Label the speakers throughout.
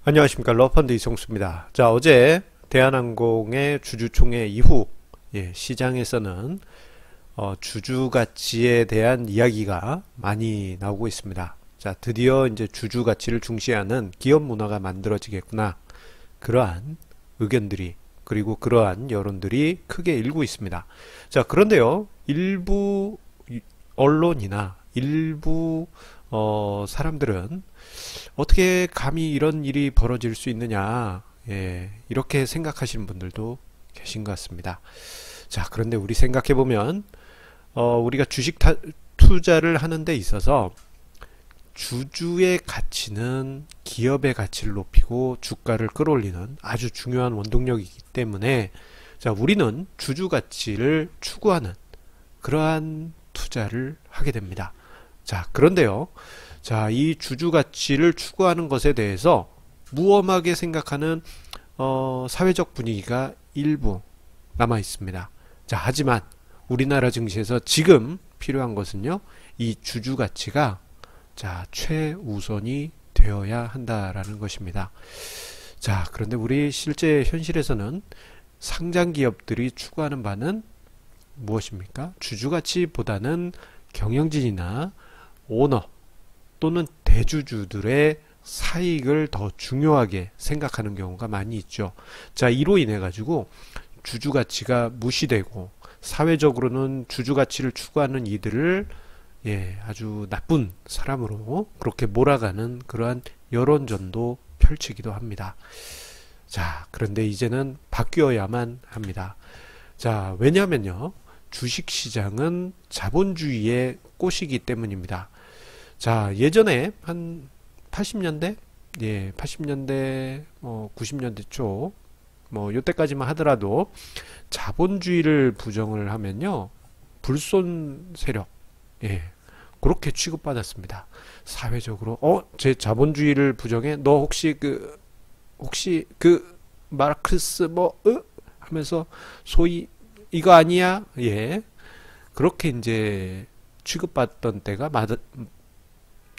Speaker 1: 안녕하십니까. 러펀드 이성수입니다. 자, 어제 대한항공의 주주총회 이후 시장에서는 주주가치에 대한 이야기가 많이 나오고 있습니다. 자, 드디어 이제 주주가치를 중시하는 기업 문화가 만들어지겠구나. 그러한 의견들이 그리고 그러한 여론들이 크게 일고 있습니다. 자, 그런데요. 일부 언론이나 일부 사람들은 어떻게 감히 이런 일이 벌어질 수 있느냐, 이렇게 생각하시는 분들도 계신 것 같습니다. 자, 그런데 우리 생각해 보면 우리가 투자를 하는 데 있어서 주주의 가치는 기업의 가치를 높이고 주가를 끌어올리는 아주 중요한 원동력이기 때문에, 자, 우리는 주주 가치를 추구하는 그러한 투자를 하게 됩니다. 자, 그런데요. 자, 이 주주 가치를 추구하는 것에 대해서 무엄하게 생각하는 사회적 분위기가 일부 남아 있습니다. 자, 하지만 우리나라 증시에서 지금 필요한 것은요, 이 주주 가치가 자, 최우선이 되어야 한다라는 것입니다. 자, 그런데 우리 실제 현실에서는 상장 기업들이 추구하는 바는 무엇입니까? 주주 가치보다는 경영진이나 오너 또는 대주주들의 사익을 더 중요하게 생각하는 경우가 많이 있죠. 자, 이로 인해 가지고 주주 가치가 무시되고 사회적으로는 주주 가치를 추구하는 이들을 아주 나쁜 사람으로 그렇게 몰아가는 그러한 여론전도 펼치기도 합니다. 자, 그런데 이제는 바뀌어야만 합니다. 자, 왜냐면요. 주식시장은 자본주의의 꽃이기 때문입니다. 자, 예전에 한 80년대? 80년대, 90년대 초, 요때까지만 하더라도 자본주의를 부정을 하면요. 불손 세력, 그렇게 취급받았습니다. 사회적으로, 제 자본주의를 부정해? 너 혹시 마르크스 하면서 소위 이거 아니야? 그렇게 이제 취급받던 때가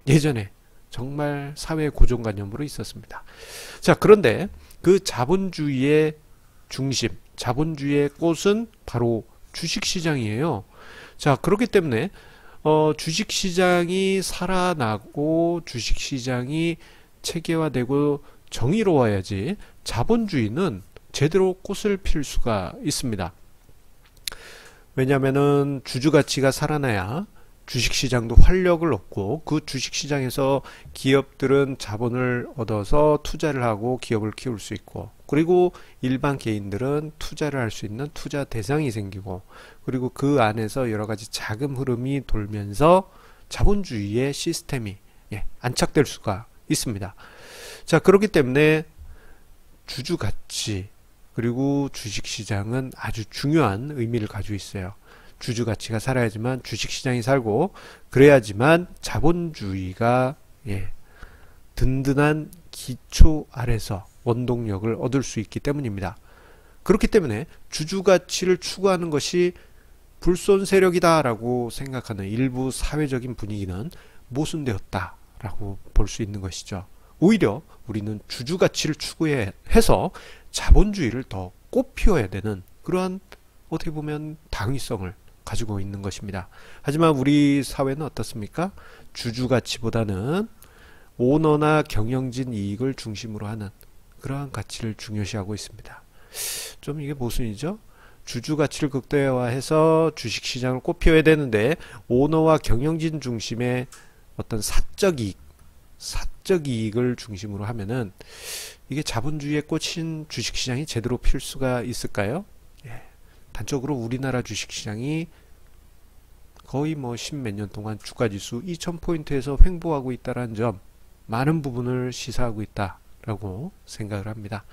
Speaker 1: 예전에 정말 사회 고정관념으로 있었습니다. 자, 그런데 그 자본주의의 중심, 자본주의의 꽃은 바로 주식시장이에요. 자, 그렇기 때문에 주식시장이 살아나고 주식시장이 체계화되고 정의로워야지 자본주의는 제대로 꽃을 필 수가 있습니다. 왜냐하면은 주주가치가 살아나야 주식시장도 활력을 얻고 그 주식시장에서 기업들은 자본을 얻어서 투자를 하고 기업을 키울 수 있고, 그리고 일반 개인들은 투자를 할 수 있는 투자 대상이 생기고, 그리고 그 안에서 여러 가지 자금 흐름이 돌면서 자본주의의 시스템이 안착될 수가 있습니다. 자, 그렇기 때문에 주주가치 그리고 주식시장은 아주 중요한 의미를 가지고 있어요. 주주가치가 살아야지만 주식시장이 살고, 그래야지만 자본주의가 든든한 기초 아래서 원동력을 얻을 수 있기 때문입니다. 그렇기 때문에 주주가치를 추구하는 것이 불손 세력이다 라고 생각하는 일부 사회적인 분위기는 모순되었다라고 볼 수 있는 것이죠. 오히려 우리는 주주가치를 추구해서 자본주의를 더 꽃피워야 되는 그러한, 어떻게 보면 당위성을 가지고 있는 것입니다. 하지만 우리 사회는 어떻습니까? 주주가치보다는 오너나 경영진 이익을 중심으로 하는 그러한 가치를 중요시하고 있습니다. 좀 이게 모순이죠? 주주가치를 극대화해서 주식시장을 꽃피워야 되는데 오너와 경영진 중심의 어떤 사적 이익을 중심으로 하면은 이게 자본주의의 꽃인 주식시장이 제대로 필 수가 있을까요? 단적으로 우리나라 주식시장이 거의 십몇 년 동안 주가지수 2000포인트에서 횡보하고 있다는 점, 많은 부분을 시사하고 있다라고 생각을 합니다.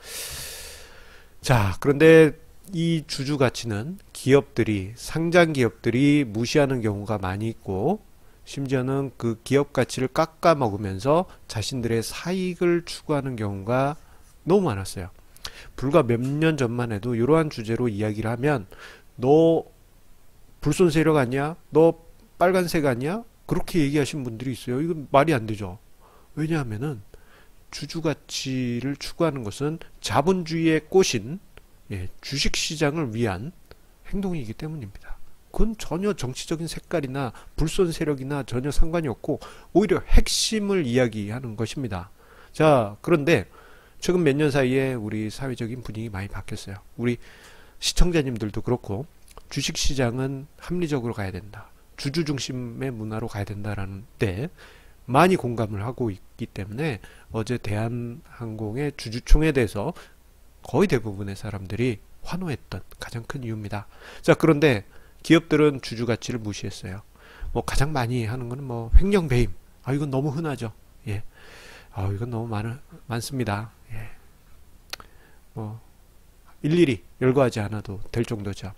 Speaker 1: 자, 그런데 이 주주가치는 상장 기업들이 무시하는 경우가 많이 있고, 심지어는 그 기업 가치를 깎아 먹으면서 자신들의 사익을 추구하는 경우가 너무 많았어요. 불과 몇 년 전만 해도 이러한 주제로 이야기를 하면 너 불손 세력 아니야? 너 빨간색 아니야? 그렇게 얘기하신 분들이 있어요. 이건 말이 안 되죠. 왜냐하면은 주주 가치를 추구하는 것은 자본주의의 꽃인 주식시장을 위한 행동이기 때문입니다. 그건 전혀 정치적인 색깔이나 불손 세력이나 전혀 상관이 없고 오히려 핵심을 이야기하는 것입니다. 자, 그런데 최근 몇 년 사이에 우리 사회적인 분위기 많이 바뀌었어요. 우리 시청자님들도 그렇고 주식시장은 합리적으로 가야 된다. 주주 중심의 문화로 가야 된다라는데 많이 공감을 하고 있기 때문에 어제 대한항공의 주주총회에 대해서 거의 대부분의 사람들이 환호했던 가장 큰 이유입니다. 자, 그런데 기업들은 주주 가치를 무시했어요. 뭐 가장 많이 하는 거는 뭐 횡령 배임. 아, 이건 너무 흔하죠. 예. 아, 이건 너무 많습니다. 예. 뭐 일일이 열거하지 않아도 될 정도죠.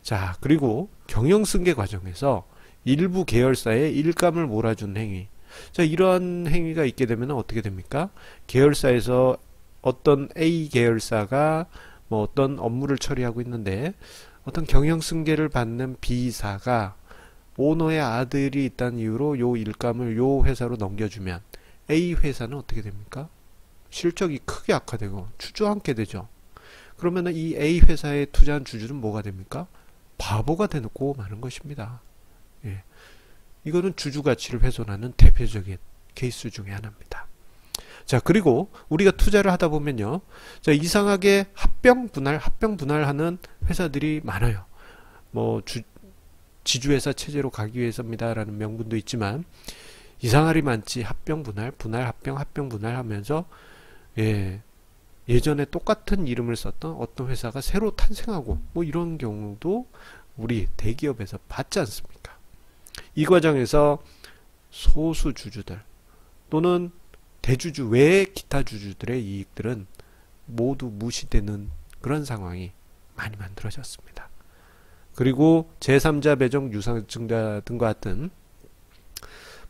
Speaker 1: 자, 그리고 경영승계 과정에서 일부 계열사에 일감을 몰아준 행위. 자, 이러한 행위가 있게 되면 어떻게 됩니까? 계열사에서 어떤 A 계열사가 뭐 어떤 업무를 처리하고 있는데 어떤 경영승계를 받는 B사가 오너의 아들이 있다는 이유로 요 일감을 요 회사로 넘겨주면 A 회사는 어떻게 됩니까? 실적이 크게 악화되고 주저앉게 되죠. 그러면 이 A 회사에 투자한 주주는 뭐가 됩니까? 바보가 되고 마는 것입니다. 예. 이거는 주주 가치를 훼손하는 대표적인 케이스 중에 하나입니다. 자, 그리고 우리가 투자를 하다 보면요. 자, 이상하게 합병 분할하는 회사들이 많아요. 뭐 지주회사 체제로 가기 위해서입니다라는 명분도 있지만 이상할이 많지. 합병 분할 합병 분할 하면서 예전에 똑같은 이름을 썼던 어떤 회사가 새로 탄생하고 뭐 이런 경우도 우리 대기업에서 봤지 않습니까? 이 과정에서 소수 주주들 또는 대주주 외의 기타 주주들의 이익들은 모두 무시되는 그런 상황이 많이 만들어졌습니다. 그리고 제3자 배정 유상증자 등과 같은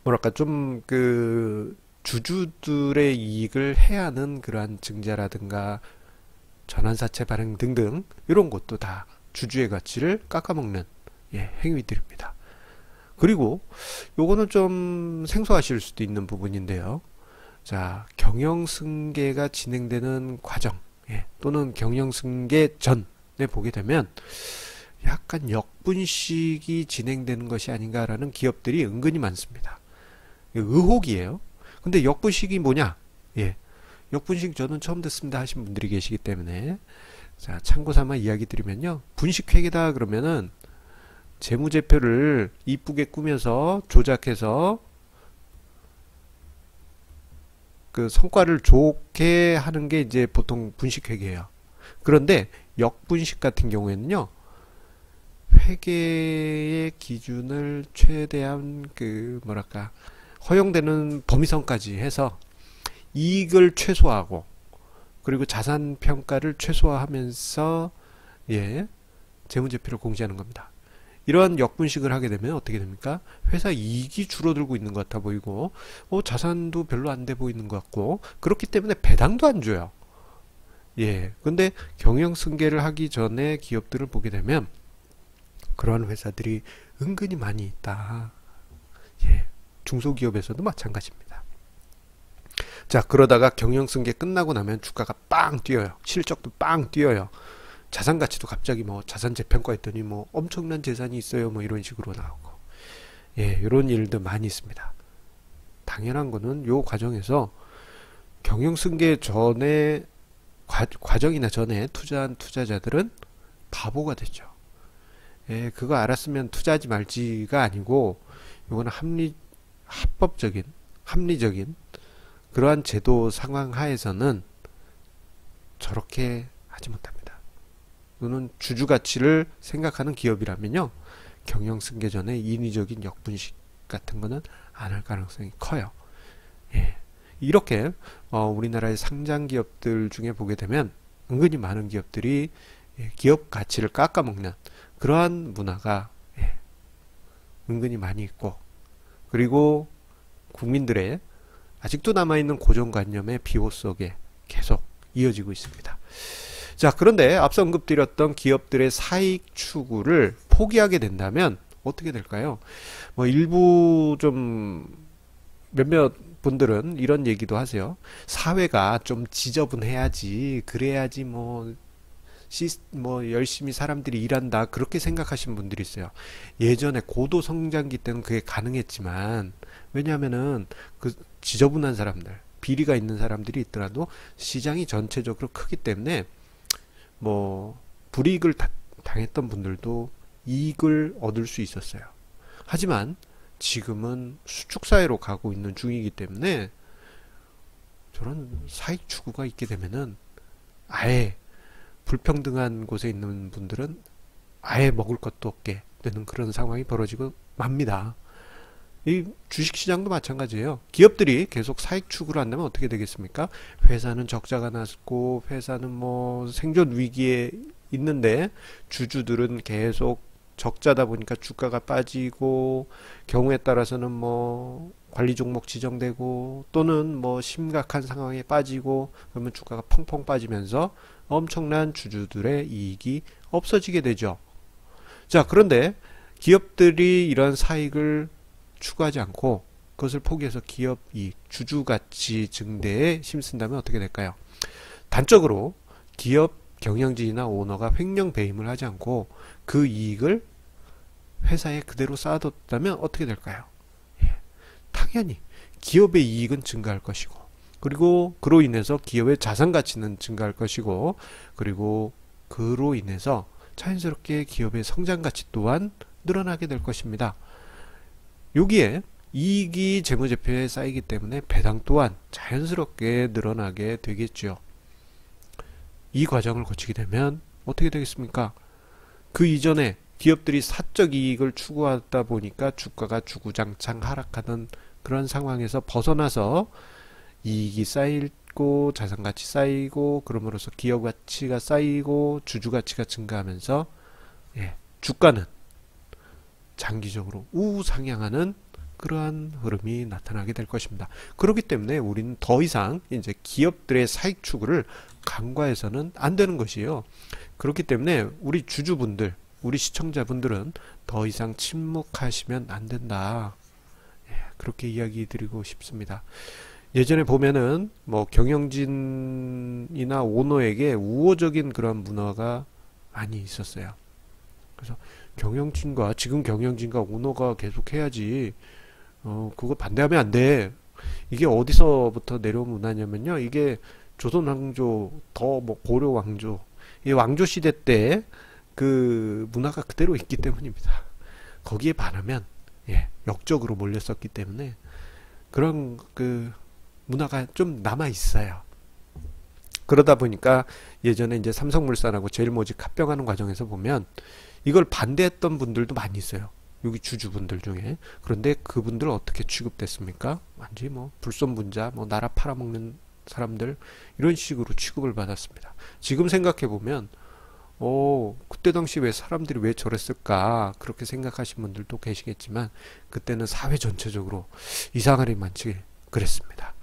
Speaker 1: 뭐랄까 좀 그 주주들의 이익을 해하는 그러한 증자라든가 전환사채 발행 등등 이런 것도 다 주주의 가치를 깎아먹는 행위들입니다. 그리고 요거는 좀 생소하실 수도 있는 부분인데요. 자, 경영승계가 진행되는 과정 또는 경영승계 전에 보게 되면 약간 역분식이 진행되는 것이 아닌가라는 기업들이 은근히 많습니다. 의혹이에요. 근데 역분식이 뭐냐? 역분식 저는 처음 듣습니다 하신 분들이 계시기 때문에 자, 참고삼아 이야기 드리면요. 분식회계다 그러면은 재무제표를 이쁘게 꾸며서 조작해서 그 성과를 좋게 하는 게 이제 보통 분식회계예요. 그런데 역분식 같은 경우에는요. 회계의 기준을 최대한 그 뭐랄까 허용되는 범위선까지 해서 이익을 최소화하고 그리고 자산 평가를 최소화하면서 재무제표를 공시하는 겁니다. 이러한 역분식을 하게 되면 어떻게 됩니까? 회사 이익이 줄어들고 있는 것 같아 보이고 자산도 별로 안 돼 보이는 것 같고 그렇기 때문에 배당도 안 줘요. 근데 경영승계를 하기 전에 기업들을 보게 되면 그러한 회사들이 은근히 많이 있다. 중소기업에서도 마찬가지입니다. 자, 그러다가 경영승계 끝나고 나면 주가가 빵 뛰어요. 실적도 빵 뛰어요. 자산 가치도 갑자기 뭐 자산 재평가했더니 뭐 엄청난 재산이 있어요. 뭐 이런 식으로 나오고. 이런 일도 많이 있습니다. 당연한 거는 요 과정에서 경영승계 전에 과정이나 전에 투자한 투자자들은 바보가 되죠. 그거 알았으면 투자하지 말지가 아니고 이거는 합법적인 합리적인 그러한 제도 상황 하에서는 저렇게 하지 못합니다. 또는 주주 가치를 생각하는 기업이라면요. 경영승계 전에 인위적인 역분식 같은 거는 안 할 가능성이 커요. 이렇게 우리나라의 상장 기업들 중에 보게 되면 은근히 많은 기업들이 기업 가치를 깎아먹는 그러한 문화가 은근히 많이 있고 그리고 국민들의 아직도 남아있는 고정관념의 비호 속에 계속 이어지고 있습니다. 자, 그런데 앞서 언급드렸던 기업들의 사익 추구를 포기하게 된다면 어떻게 될까요? 뭐 일부 좀 몇몇 분들은 이런 얘기도 하세요. 사회가 좀 지저분해야지, 그래야지 뭐 열심히 사람들이 일한다, 그렇게 생각하시는 분들이 있어요. 예전에 고도 성장기 때는 그게 가능했지만, 왜냐하면은 그 지저분한 사람들, 비리가 있는 사람들이 있더라도 시장이 전체적으로 크기 때문에 뭐 불이익을 당했던 분들도 이익을 얻을 수 있었어요. 하지만 지금은 수축사회로 가고 있는 중이기 때문에 저런 사익 추구가 있게 되면은 아예 불평등한 곳에 있는 분들은 아예 먹을 것도 없게 되는 그런 상황이 벌어지고 맙니다. 이 주식시장도 마찬가지예요. 기업들이 계속 사익 추구를 한다면 어떻게 되겠습니까? 회사는 적자가 났고 회사는 뭐 생존 위기에 있는데 주주들은 계속 적자다 보니까 주가가 빠지고, 경우에 따라서는 뭐 관리 종목 지정되고, 또는 뭐 심각한 상황에 빠지고, 그러면 주가가 펑펑 빠지면서 엄청난 주주들의 이익이 없어지게 되죠. 자, 그런데 기업들이 이런 사익을 추구하지 않고 그것을 포기해서 기업 이익, 주주 가치 증대에 힘쓴다면 어떻게 될까요? 단적으로 기업 경영진이나 오너가 횡령 배임을 하지 않고 그 이익을 회사에 그대로 쌓아뒀다면 어떻게 될까요? 예, 당연히 기업의 이익은 증가할 것이고, 그리고 그로 인해서 기업의 자산 가치는 증가할 것이고, 그리고 그로 인해서 자연스럽게 기업의 성장 가치 또한 늘어나게 될 것입니다. 여기에 이익이 재무제표에 쌓이기 때문에 배당 또한 자연스럽게 늘어나게 되겠죠. 이 과정을 거치게 되면 어떻게 되겠습니까? 그 이전에 기업들이 사적 이익을 추구하다 보니까 주가가 주구장창 하락하던 그런 상황에서 벗어나서 이익이 쌓이고 자산가치 쌓이고, 그럼으로써 기업 가치가 쌓이고 주주 가치가 증가하면서 주가는 장기적으로 우상향하는 그러한 흐름이 나타나게 될 것입니다. 그렇기 때문에 우리는 더 이상 이제 기업들의 사익 추구를 간과해서는 안 되는 것이에요. 그렇기 때문에 우리 주주분들, 우리 시청자분들은 더 이상 침묵하시면 안 된다. 그렇게 이야기 드리고 싶습니다. 예전에 보면은 뭐 경영진이나 오너에게 우호적인 그런 문화가 많이 있었어요. 그래서 경영진과, 지금 경영진과 오너가 계속 해야지, 그거 반대하면 안 돼. 이게 어디서부터 내려온 문화냐면요, 이게 조선 왕조, 더 뭐 고려 왕조, 이 왕조 시대 때 그 문화가 그대로 있기 때문입니다. 거기에 반하면 역적으로 몰렸었기 때문에 그런 그 문화가 좀 남아 있어요. 그러다 보니까 예전에 이제 삼성물산하고 제일모직 합병하는 과정에서 보면 이걸 반대했던 분들도 많이 있어요. 여기 주주분들 중에. 그런데 그분들 어떻게 취급됐습니까? 완전히 뭐 불손분자, 뭐 나라 팔아먹는 사람들, 이런 식으로 취급을 받았습니다. 지금 생각해 보면 그때 당시 왜 사람들이 왜 저랬을까, 그렇게 생각하신 분들도 계시겠지만 그때는 사회 전체적으로 이상하리 많지 그랬습니다.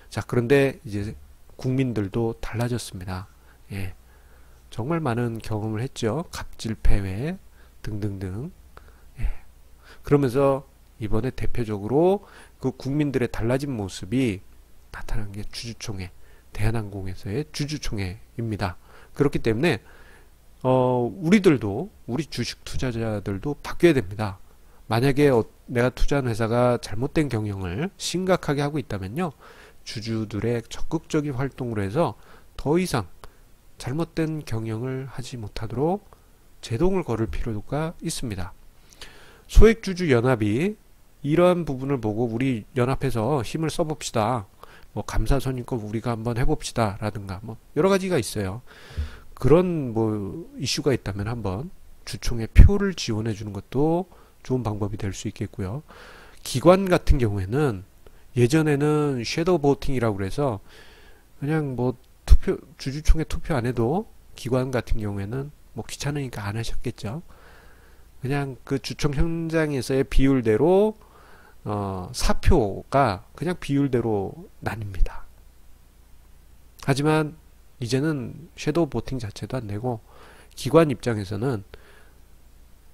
Speaker 1: 자, 그런데 이제 국민들도 달라졌습니다. 정말 많은 경험을 했죠. 갑질, 패회 등등등. 그러면서 이번에 대표적으로 그 국민들의 달라진 모습이 나타난 게 주주총회, 대한항공에서의 주주총회입니다. 그렇기 때문에 우리들도, 우리 주식 투자자들도 바뀌어야 됩니다. 만약에 내가 투자한 회사가 잘못된 경영을 심각하게 하고 있다면요, 주주들의 적극적인 활동으로 해서 더 이상 잘못된 경영을 하지 못하도록 제동을 걸을 필요가 있습니다. 소액주주연합이 이러한 부분을 보고 우리 연합해서 힘을 써봅시다, 뭐 감사선임법 우리가 한번 해봅시다 라든가 뭐 여러가지가 있어요. 그런 뭐 이슈가 있다면 한번 주총에 표를 지원해 주는 것도 좋은 방법이 될 수 있겠고요. 기관 같은 경우에는 예전에는 섀도우 보팅이라고 그래서 그냥 뭐 주주총회 투표 안 해도, 기관 같은 경우에는 뭐 귀찮으니까 안 하셨겠죠. 그냥 그 주총 현장에서의 비율대로 사표가 그냥 비율대로 나뉩니다. 하지만 이제는 섀도우 보팅 자체도 안 되고, 기관 입장에서는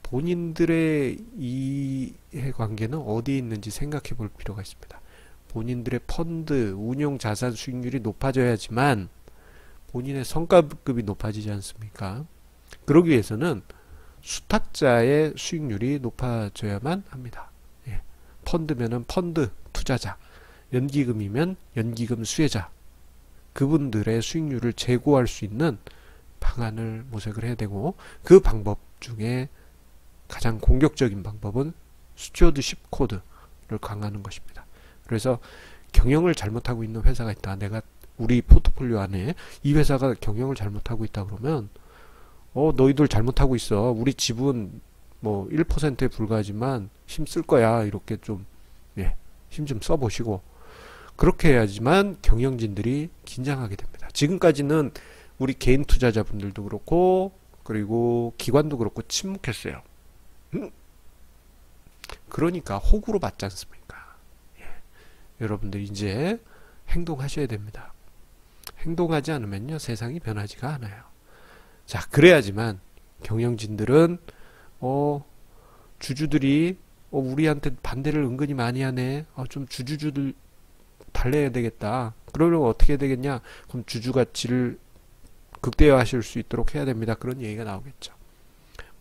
Speaker 1: 본인들의 이해관계는 어디에 있는지 생각해 볼 필요가 있습니다. 본인들의 펀드, 운용 자산 수익률이 높아져야지만 본인의 성과급이 높아지지 않습니까? 그러기 위해서는 수탁자의 수익률이 높아져야만 합니다. 예. 펀드면은 펀드 투자자, 연기금이면 연기금 수혜자, 그분들의 수익률을 제고할 수 있는 방안을 모색을 해야 되고, 그 방법 중에 가장 공격적인 방법은 스튜어드십 코드를 강화하는 것입니다. 그래서 경영을 잘못하고 있는 회사가 있다. 내가 우리 포트폴리오 안에 이 회사가 경영을 잘못하고 있다 그러면 너희들 잘못하고 있어. 우리 지분 뭐 1%에 불과하지만 힘 쓸 거야. 이렇게 좀 힘 좀 써보시고, 그렇게 해야지만 경영진들이 긴장하게 됩니다. 지금까지는 우리 개인 투자자분들도 그렇고 그리고 기관도 그렇고 침묵했어요. 그러니까 호구로 받지 않습니까? 여러분들 이제 행동하셔야 됩니다. 행동하지 않으면요 세상이 변하지가 않아요. 자, 그래야지만 경영진들은 주주들이 우리한테 반대를 은근히 많이 하네. 좀 주주들 달래야 되겠다. 그러려면 어떻게 해야 되겠냐? 그럼 주주 가치를 극대화하실 수 있도록 해야 됩니다. 그런 얘기가 나오겠죠.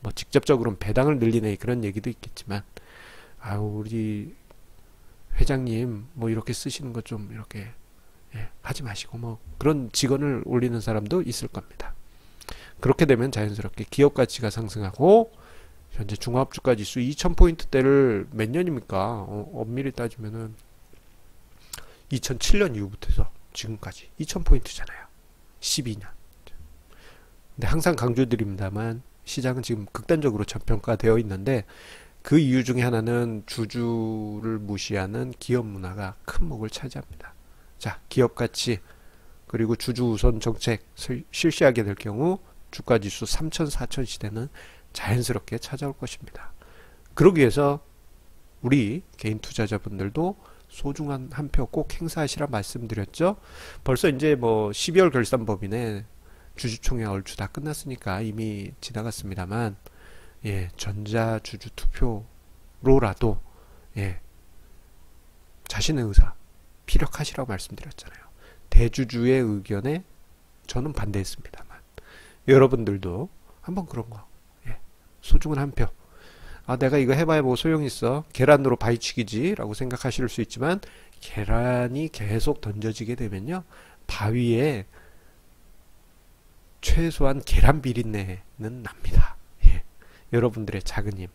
Speaker 1: 뭐 직접적으로는 배당을 늘리네 그런 얘기도 있겠지만, 우리 회장님 뭐 이렇게 쓰시는 거 좀 이렇게 하지 마시고, 뭐 그런 직원을 올리는 사람도 있을 겁니다. 그렇게 되면 자연스럽게 기업 가치가 상승하고, 현재 종합주가 지수 2000포인트대를 몇 년입니까? 엄밀히 따지면은 2007년 이후부터 해서 지금까지 2000포인트잖아요. 12년. 근데 항상 강조드립니다만 시장은 지금 극단적으로 저평가되어 있는데, 그 이유 중에 하나는 주주를 무시하는 기업 문화가 큰 목을 차지합니다. 자, 기업 가치 그리고 주주 우선 정책 실시하게 될 경우 주가지수 3000, 4000 시대는 자연스럽게 찾아올 것입니다. 그러기 위해서 우리 개인 투자자분들도 소중한 한 표 꼭 행사하시라 말씀드렸죠. 벌써 이제 뭐 12월 결산법인에 주주총회 얼추 다 끝났으니까 이미 지나갔습니다만, 전자주주 투표로라도 자신의 의사 피력하시라고 말씀드렸잖아요. 대주주의 의견에 저는 반대했습니다만, 여러분들도 한번 그런 거 소중한 한 표, 내가 이거 해봐야 뭐 소용있어, 계란으로 바위치기지 라고 생각하실 수 있지만, 계란이 계속 던져지게 되면요 바위에 최소한 계란 비린내는 납니다. 여러분들의 작은 힘,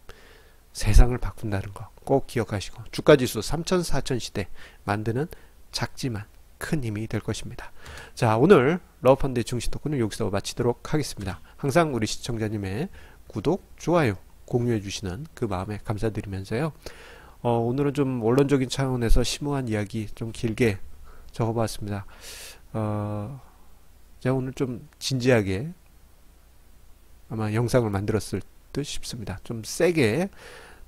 Speaker 1: 세상을 바꾼다는 거 꼭 기억하시고, 주가지수 3000, 4000 시대 만드는 작지만 큰 힘이 될 것입니다. 자, 오늘 러브펀드의 증시 토크는 여기서 마치도록 하겠습니다. 항상 우리 시청자님의 구독, 좋아요, 공유해 주시는 그 마음에 감사드리면서요, 오늘은 좀 원론적인 차원에서 심오한 이야기 좀 길게 적어봤습니다. 제가 오늘 좀 진지하게 아마 영상을 만들었을 듯 싶습니다. 좀 세게,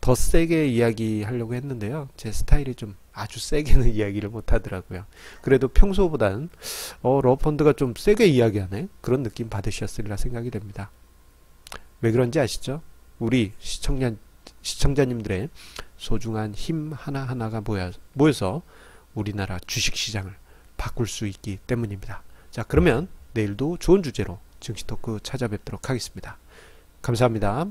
Speaker 1: 더 세게 이야기하려고 했는데요, 제 스타일이 좀 아주 세게는 이야기를 못하더라고요. 그래도 평소보다는 러브펀드가 좀 세게 이야기하네 그런 느낌 받으셨으리라 생각이 됩니다. 왜 그런지 아시죠? 우리 시청자님들의 소중한 힘 하나하나가 모여서 우리나라 주식시장을 바꿀 수 있기 때문입니다. 자, 그러면 내일도 좋은 주제로 증시토크 찾아뵙도록 하겠습니다. 감사합니다.